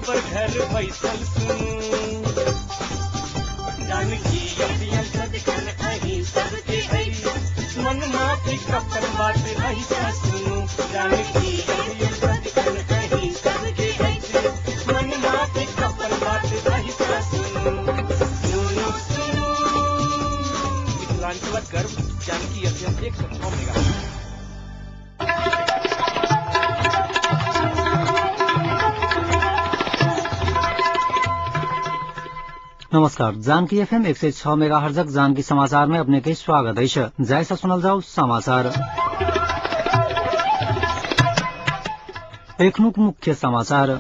पर घर बैसल सुनू जानकी अभियान सदखन अही सबके आई मन माफी कपन बात ऐसा सुनू जानकी अभियान सदखन अही सबके आई मन माफी कपन बात ऐसा सुनू सुनू सुनू मिथिलांचल गर्व जानकी अभियान 106 मेगा। नमस्कार, जानकी एफएम 106 मेगाहर्जक जानकी समाचार में अपने के स्वागत है। जैसा सुनल जाओ समाचार। एक मुख्य समाचार।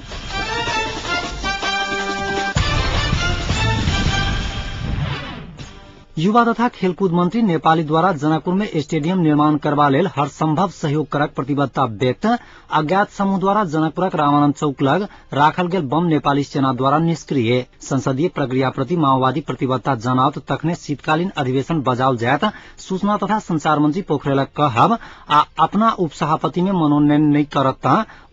युवा तथा खेलकूद मंत्री नेपालीद्वारा जनकपुर में स्टेडियम निर्माण करबा लेल हर संभव सहयोग करक प्रतिबद्धता व्यक्त। अज्ञात समूहद्वारा जनकपुरक रामानंद चौक लग राखल गेल बम नेपाली सेनाद्वारा निष्क्रिय। संसदीय प्रक्रियाप्रति माओवादी प्रतिबद्धता जनावत तखने शीतकालीन अधिवेशन बजाओल जायत सूचना तथा संचार मंत्री पोखरेलक कहब आ अपना उपसभापति में मनोनयन नहीं करत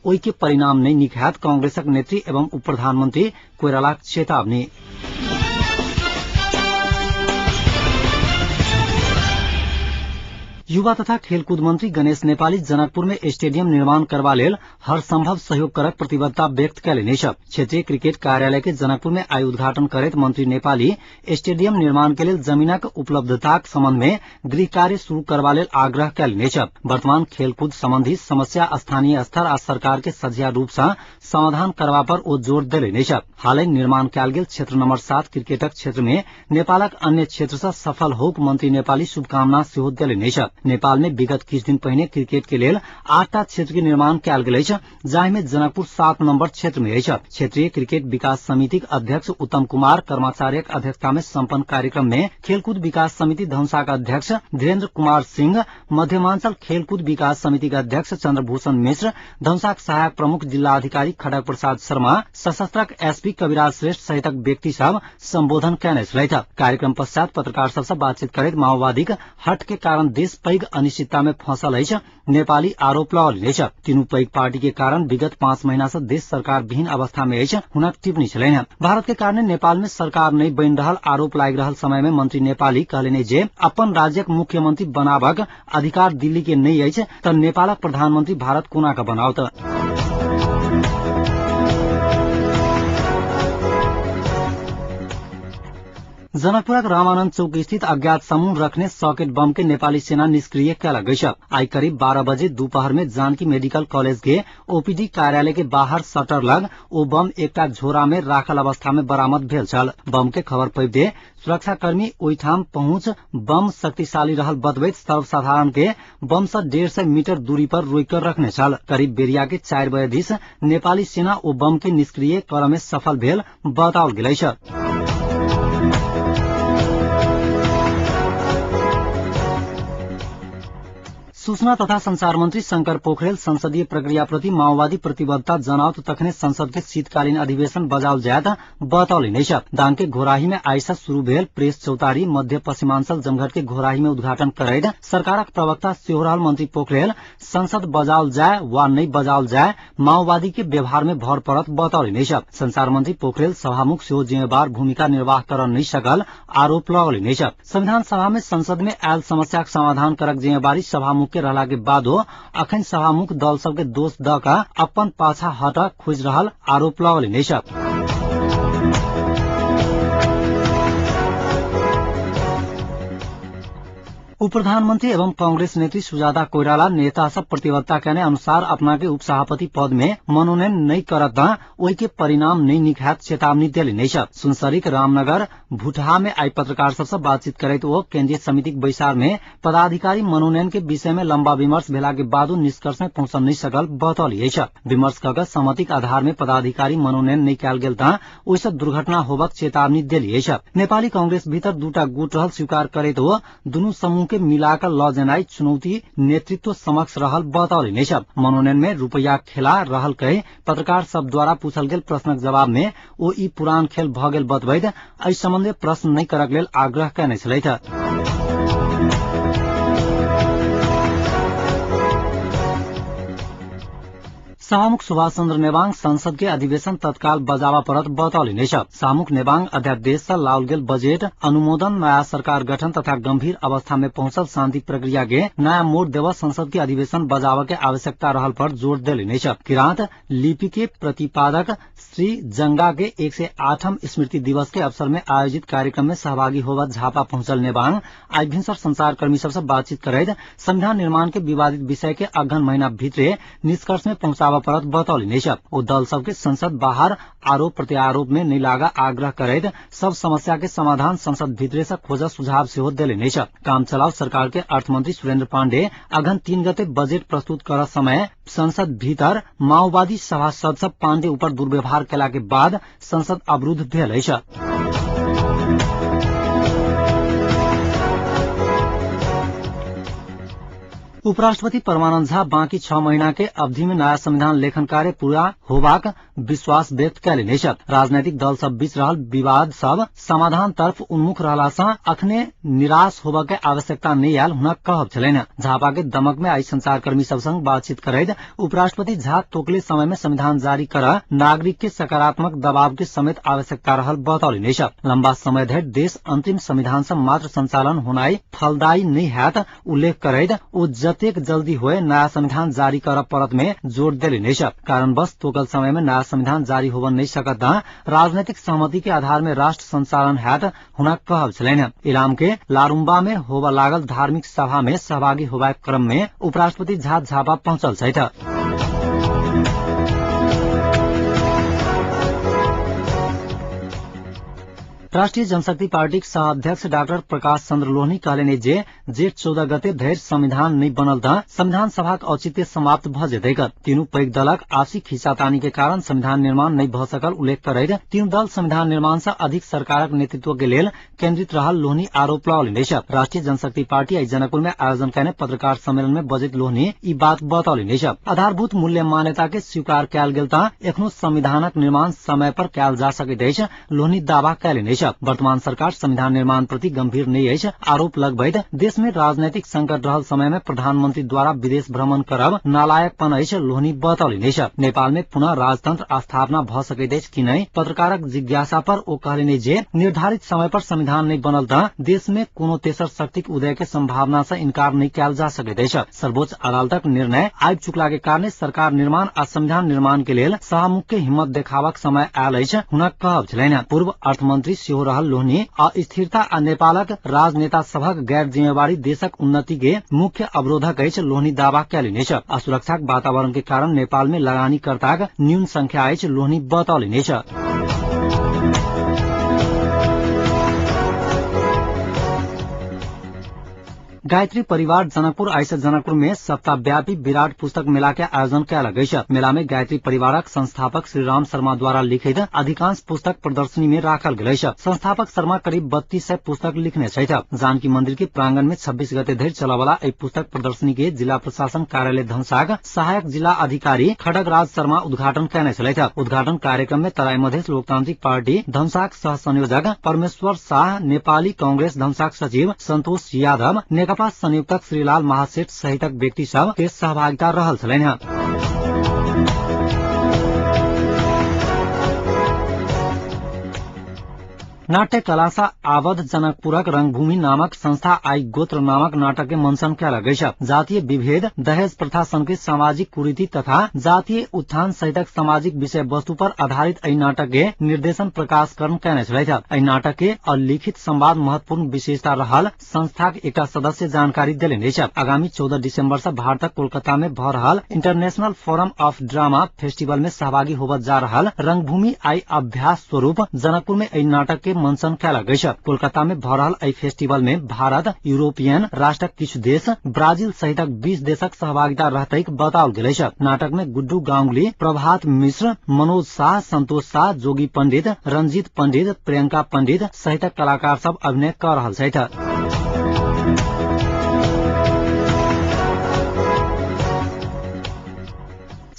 ओई के परिणाम नहीं निखात कांग्रेसक नेत्री एवं उप प्रधानमंत्री कोइरालाक चेतावनी। युवा तथा खेलकूद मंत्री गणेश नेपाली जनकपुर में स्टेडियम निर्माण करबा लेल हर संभव सहयोग करक प्रतिबद्धता व्यक्त कयलनि छ। क्षेत्रीय क्रिकेट कार्यालय के जनकपुर में आइ उद्घाटन करैत मंत्री नेपाली स्टेडियम निर्माण के लेल जमीनक उपलब्धताक संबंध में गृह कार्य शुरू करबा लेल आग्रह कयलनि छ। वर्तमान खेलकूद संबंधी समस्या स्थानीय स्तर आ सरकार के सझिया रूप से समाधान करबा पर ओ जोर देलनि छ। हालै निर्माण कयल गेल क्षेत्र नंबर 7 क्रिकेटक क्षेत्र में नेपालक अन्य क्षेत्र से सफल होक मंत्री नेपाली शुभकामना सेहो देलनि छ। नेपाल में विगत किछ दिन पहिने क्रिकेट के लेल 8टा क्षेत्र के निर्माण कयल गेल अछि, जाहि में जनकपुर 7 नंबर क्षेत्र में अछि। क्षेत्रीय क्रिकेट विकास समिति अध्यक्ष उत्तम कुमार कर्माचार्यक अध्यक्षता में संपन्न कार्यक्रम में खेलकूद विकास समिति धनुषा का अध्यक्ष धीरेन्द्र कुमार सिंह, मध्यमांचल खेलकूद विकास समिति का अध्यक्ष चंद्रभूषण मिश्र, धनुषा सहायक प्रमुख जिला अधिकारी खड़ग प्रसाद शर्मा, सशस्त्रक एसपी कविराज श्रेष्ठ सहितक व्यक्ति सब संबोधन कयने छलैथ। कार्यक्रम पश्चात पत्रकार सबसे बातचीत करैत माओवादी हट के कारण देश पैघ अनिश्चितता में फंसल अछि नेपाली आरोप लगौलनि छ। तीनू पैघ पार्टी के कारण विगत 5 महीना से देश सरकार विहीन अवस्था में अछि हुनक टिप्पणी छलनि। भारत के कारण नेपाल में सरकार नहीं बनि रहल आरोप लागि रहल समय में मंत्री नेपाली कहलनि जे अपन राज्यक मुख्यमंत्री बनाबक अधिकार दिल्ली के नहीं अछि त नेपालक प्रधानमंत्री भारत कोना के बनाओत। जनकपुरक रामानंद चौक स्थित अज्ञात समूह रखने सॉकेट बम के नेपाली सेना निष्क्रिय कयल गई। आई करीब 12 बजे दोपहर में जानकी मेडिकल कॉलेज के ओपीडी कार्यालय के बाहर शटर लग ओ बम एकटा झोरा में राखल अवस्था में बरामद भेल छल। बम के खबर पैबते सुरक्षाकर्मी ओहिठाम पहुंच बम शक्तिशाली रहल बतबैत सर्वसाधारण के बम से 150 मीटर दूरी पर रोक कर रखने छल। करीब बेरिया के 4 बजे दिस नेपाली सेना ओ बम के निष्क्रिय करय में सफल भेल बताओल गेल छ। सूचना तथा संचार मंत्री शंकर पोखरेल संसदीय प्रक्रिया प्रति माओवादी प्रतिबद्धता जनावत तखने संसद के शीतकालीन अधिवेशन बजाओल जायत बतौलनि छ। दाङ के घोराही में आइसा शुरू भेल प्रेस चौतारी मध्य पश्चिमांचल जमघट के घोराही में उद्घाटन करैत सरकारक प्रवक्ता सेहो रहल मंत्री पोखरेल संसद बजाओल जाय वा नहीं बजाओल जाय माओवादी के व्यवहार में भर पड़त बतौलनि छ। संचार मंत्री पोखरेल सभामुख सेहो जिम्मेवार भूमिका निर्वाह कर नहीं सकल आरोप लगौलनि छ। संविधान सभा में संसद में आयल समस्या समाधान करक जिम्मेवारी सभामुख के रहला के बादो अखन सभामुख दल सबके दोष द का अपन पाछा हट खोज रहल आरोप लगौलनि छ। उप प्रधानमंत्री एवं कांग्रेस नेत्री सुजाता कोइराला नेता सब प्रतिबद्धता कहने अनुसार अपना के उपसभापति पद में मनोनयन नहीं करत ओई के परिणाम नहीं निखात चेतावनी देलनि छ। सुनसरीक रामनगर भुटहा में आई पत्रकार सबसे बातचीत करैत ओ केंद्रीय समितिक बैसार में पदाधिकारी मनोनयन के विषय में लंबा विमर्श भेला के बादो निष्कर्ष में पहुंच नहीं सकल बतौलिए छ। विमर्श कऽ सहमतिक आधार में पदाधिकारी मनोनयन नहीं कयल गेल त ओइसे दुर्घटना होबक चेतावनी देलिए छ। नेपाली कांग्रेस भीतर दूटा गुट रहल स्वीकार करैत ओ दुनू समूह के मिलाकर ल जनाई चुनौती नेतृत्व समक्ष रहल बतौलनि छ। मनोनयन में रुपया खेला रहल कहि पत्रकार सब द्वारा पूछल गेल प्रश्नक जवाब में ओ ई पुरान खेल भ गेल बतबैत एहि संबंधे प्रश्न नहीं करक लेल आग्रह कयने छलैथ। सभामुख सुभाष चन्द्र नेवाङ संसद के अधिवेशन तत्काल बजावा परत बतौली नै छ। सभामुख नेवाङ अध्यादेश लाउल गेल बजेट अनुमोदन नया सरकार गठन तथा गंभीर अवस्था में पहुंचल शांति प्रक्रिया के नया मोड़ देव संसद के अधिवेशन बजावा के आवश्यकता रहल पर जोर देली नै छ। किरांत लिपि के प्रतिपादक श्री जंगा के 108 स्मृति दिवस के अवसर में आयोजित कार्यक्रम में सहभागी होवत झापा पहुंचल नेवाङ आज भिनसर संचारकर्मी सबसे बातचीत करैत संविधान निर्माण के विवादित विषय के अगहन महीना भित्रे निष्कर्ष में पहुंचावा परत बतौली नै छ। ओ दल सबके संसद बाहर आरोप प्रत्यारोप में नहीं लागा आग्रह करैत सब समस्या के समाधान संसद भित्रे से खोज सुझाव सेहो देले नै छ। काम चलाउ सरकार के अर्थमंत्री सुरेन्द्र पाण्डे अगहन 3 गते बजेट प्रस्तुत कर समय संसद भीतर माओवादी सभासद सब पाण्डे ऊपर दुर्व्यवहार केला के बाद संसद अवरुद्ध भेल अछि। उपराष्ट्रपति परमानंद झा बाँकी 6 महीना के अवधि में नया संविधान लेखन कार्य पूरा होबाक विश्वास व्यक्त कैले नै छ। राजनैतिक दल सब बीच रहल विवाद सब समाधान तरफ उन्मुख रहला सँ अखने निराश होबा के आवश्यकता नहीं आयल हुनक कहब छलैन। झापा के दमक में आई संचारकर्मी सब संग बातचीत करैत उपराष्ट्रपति झा तोकले समय में संविधान जारी कर नागरिक के सकारात्मक दबाव के समेत आवश्यकता रहल बतौली नै छ। लंबा समय धरि देश अंतिम संविधान से मात्र संचालन होनाई फलदायी नहीं हैत उल्लेख करैत ओ जतेक जल्दी होए नया संविधान जारी कर परत में जोर देली नै छ। कारणवश तोकल समय में नया संविधान जारी होब नहीं सकत राजनीतिक सहमति के आधार में राष्ट्र संचालन हैत हुनक कहब छलैन। इलाम के लारुम्बा में होब लागल धार्मिक सभा में सहभागी होबाक क्रम में उपराष्ट्रपति झा झापा पहुंचल छथि। राष्ट्रिय जनशक्ति पार्टी सह अध्यक्ष डाक्टर प्रकाश चंद्र लोहनी कहले जे जेठ 14 गते धरि संविधान नहीं बनल त संविधान सभा के औचित्य समाप्त भ जेतैक। तीनू पैघ दलक आपसी खींचातानी के कारण संविधान निर्माण नहीं भ सकल उल्लेख करैत तीनू दल संविधान निर्माण से अधिक सरकारक नेतृत्व के लेल केन्द्रित रहल लोहनी आरोप लगौली नै छ। राष्ट्रिय जनशक्ति पार्टी आई जनकपुर में आयोजन कैने पत्रकार सम्मेलन में बजैत लोहनी ई बात बतौली नै छ। आधारभूत मूल्य मान्यता के स्वीकार कैल गेल त एखनो संविधानक निर्माण समय पर कैल जा सकैत अछि लोहनी दावा कैले नै छ। वर्तमान सरकार संविधान निर्माण प्रति गंभीर नहीं अछि आरोप लगबैत देश में राजनीतिक संकट रहल समय में प्रधानमंत्री द्वारा विदेश भ्रमण करब नालायकपन अछि लोहनी बतौली नै छ। नेपाल में पुनः राजतंत्र स्थापना भ सकैत अछि कि नहीं पत्रकारक जिज्ञासा पर ओ कहलनि जे निर्धारित समय पर संविधान नहीं बनल त देश में कोनो तेसर शक्तिक उदय के संभावना से इनकार नहीं कैल जा सकैत अछि। सर्वोच्च अदालतक निर्णय आबि चुकला के कारणे सरकार निर्माण आ संविधान निर्माण के लेल सभामुख के हिम्मत देखावक समय आयल अछि हुनक कहब छलैन। पूर्व अर्थमंत्री सेहो रहल लोहनी अस्थिरता आ नेपालक राजनेता सभक गैर जिम्मेवारी देशक उन्नति के मुख्य अवरोधक अछि लोहनी दावा कैले नै छ। असुरक्षाक वातावरण के कारण नेपाल में लगानीकर्ताक न्यून संख्या अछि लोहनी बतौली नै छ। गायत्री परिवार जनकपुर आइसे जनकपुर में सप्ताहव्यापी विराट पुस्तक मेला के आयोजन कैल गई है। मेला में गायत्री परिवारक संस्थापक श्री राम शर्मा द्वारा लिखित अधिकांश पुस्तक प्रदर्शनी में राखल गेल है। संस्थापक शर्मा करीब 3200 पुस्तक लिखने छथि। जानकी मंदिर के प्रांगण में 26 गते धरि चलवाला एहि पुस्तक प्रदर्शनी के जिला प्रशासन कार्यालय धनसाक सहायक जिला अधिकारी खड्गराज शर्मा उद्घाटन कैने छथि। उद्घाटन कार्यक्रम में तराई मधेश लोकतांत्रिक पार्टी धनसाक सह संयोजक परमेश्वर शाह, नेपाली कांग्रेस धनसाक सचिव संतोष यादव, नेकपा संयुक्तक श्रीलाल महासेठ सहितक व्यक्ति सब के सहभागिता रहल छलैन। नाट्य कलासा आवध जनकपुरक रंगभूमि नामक संस्था आई गोत्र नामक नाटक के मंचन कैल गई है। जातीय विभेद, दहेज प्रथा सन के सामाजिक कुरीति तथा जातीय उत्थान सहितक सामाजिक विषय वस्तु पर आधारित एहि नाटक के निर्देशन प्रकाश करण कैने छथि। एहि नाटक के अलिखित संवाद महत्वपूर्ण विशेषता रहल संस्थाक एकटा सदस्य जानकारी देलनि अछि। आगामी 14 दिसंबर से भारतक कोलकाता में भ रहल international form of drama festival में सहभागी होबत जा रहल रंगभूमि आई अभ्यास स्वरूप जनकपुर में एहि नाटक के मंचन कैल गई है। कोलकाता में भ रहल एहि फेस्टिवल में भारत, यूरोपियन राष्ट्रक किछु देश, ब्राजील सहितक 20 देशक सहभागिता रहतैक बताओल गेल है। नाटक में गुड्डू गांगुली, प्रभात मिश्र, मनोज शाह, संतोष शाह, जोगी पंडित, रंजीत पंडित, प्रियंका पंडित सहितक कलाकार सब अभिनय कर रहल छथि।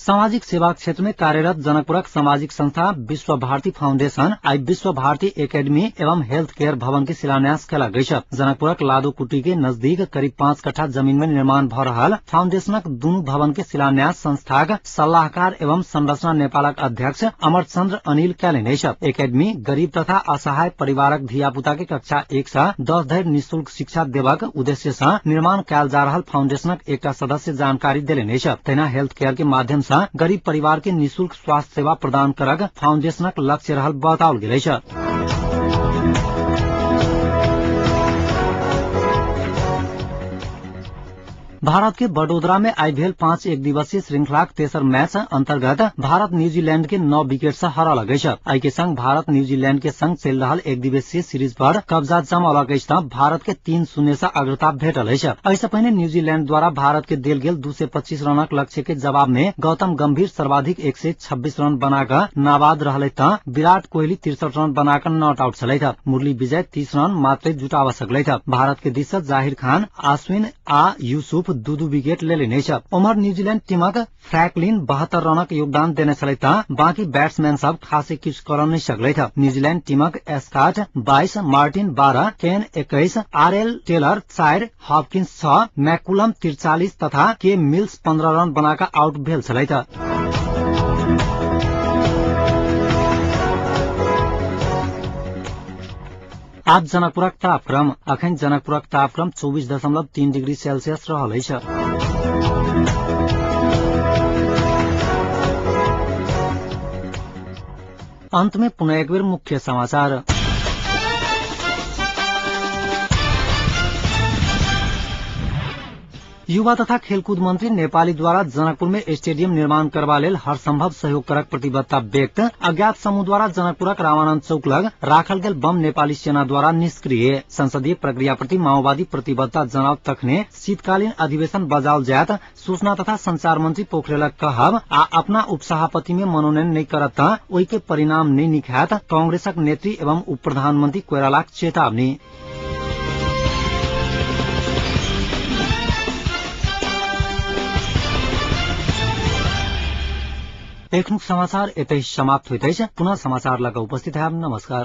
सामाजिक सेवा क्षेत्र में कार्यरत जनकपुरक सामाजिक संस्था विश्व भारती फाउंडेशन आई विश्व भारती एकेडमी एवं हेल्थ केयर भवन की शिलान्यास कला गई। जनकपुरक लादोकुटी के नजदीक करीब 5 कट्ठा जमीन में निर्माण भ रहल फाउंडेशनक दुनू भवन के शिलान्यास संस्थाक सलाहकार एवं संरचना नेपालक अध्यक्ष अमर चंद्र अनिल कैलेने। एकेडमी गरीब तथा असहाय परिवारक धियापुता के कक्षा 1 से 10 धरि निःशुल्क शिक्षा देबाक उद्देश्य से निर्माण कयल जा रहल फाउंडेशनक एकटा सदस्य जानकारी देलेने। तहिना हेल्थ केयर के माध्यम से गरीब परिवार के निःशुल्क स्वास्थ्य सेवा प्रदान करक फाउंडेशनक लक्ष्य रहल बताओल गेल। भारत के बडोदरा में आई भेल 5 एक दिवसीय श्रृंखलाक तेसर मैच अंतर्गत भारत न्यूजीलैंड के 9 विकेट से हरा लगे। आई के संग भारत न्यूजीलैंड के संग चल रहा एक दिवसीय सीरीज पर कब्जा जमाल भारत के 3-0 से अग्रता भेटल। ऐसे पहले न्यूजीलैंड द्वारा भारत के देल गेल 225 रनक लक्ष्य के जवाब में गौतम गंभीर सर्वाधिक 126 रन बनाकर नाबाद रहले त विराट कोहली 63 रन बनाकर नॉट आउट छलै। मुरली विजय 30 रन मात्र जुटावा सकलै। भारत के दिशा जाहिर खान, अश्विन आ यूसुफ 2 विकेट ले लेने। उमर न्यूजीलैंड टीमक फ्रैंकलिन 72 रनक योगदान देने छलै त बाकी बैट्समैन सब खासे किछ कर नहीं सकलै। न्यूजीलैंड टीमक एस्काट 22, मार्टिन 12, केन 21, आरएल टेलर 4, हॉपकिंस 6, मैकुलम 43 तथा के मिल्स 15 रन बनाकर आउट भेल छलै। आज जनकपुरक तापक्रम अखन जनकपुरक तापक्रम 24.3 डिग्री सेल्सियस रहल अछि। अंत में पुनः एक बेर मुख्य समाचार। युवा तथा खेलकूद मंत्री नेपाली द्वारा जनकपुर में स्टेडियम निर्माण करवा लेल हर संभव सहयोग करक प्रतिबद्धता व्यक्त। अज्ञात समूह द्वारा जनकपुरक रामानंद चौक लग राखल गेल बम नेपाली सेना द्वारा निष्क्रिय। संसदीय प्रक्रिया प्रति माओवादी प्रतिबद्धता जनाव तखने शीतकालीन अधिवेशन बजाओल जायत सूचना तथा संचार मंत्री पोखरेलक कहब आ अपना उपसभापति में मनोनयन नहीं करत त ओहि के परिणाम नहीं निखायत कांग्रेसक नेत्री एवं उप प्रधानमंत्री कोइरालाक चेतावनी। एखनुक समाचार एतै समाप्त होइत अछि। पुनः समाचार लग उपस्थित है। नमस्कार।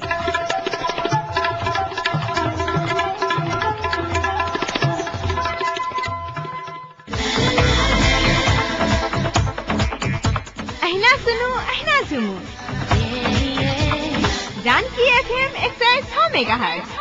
अहिना सुनू जानकी FM 106 मेगाहर्ट्ज।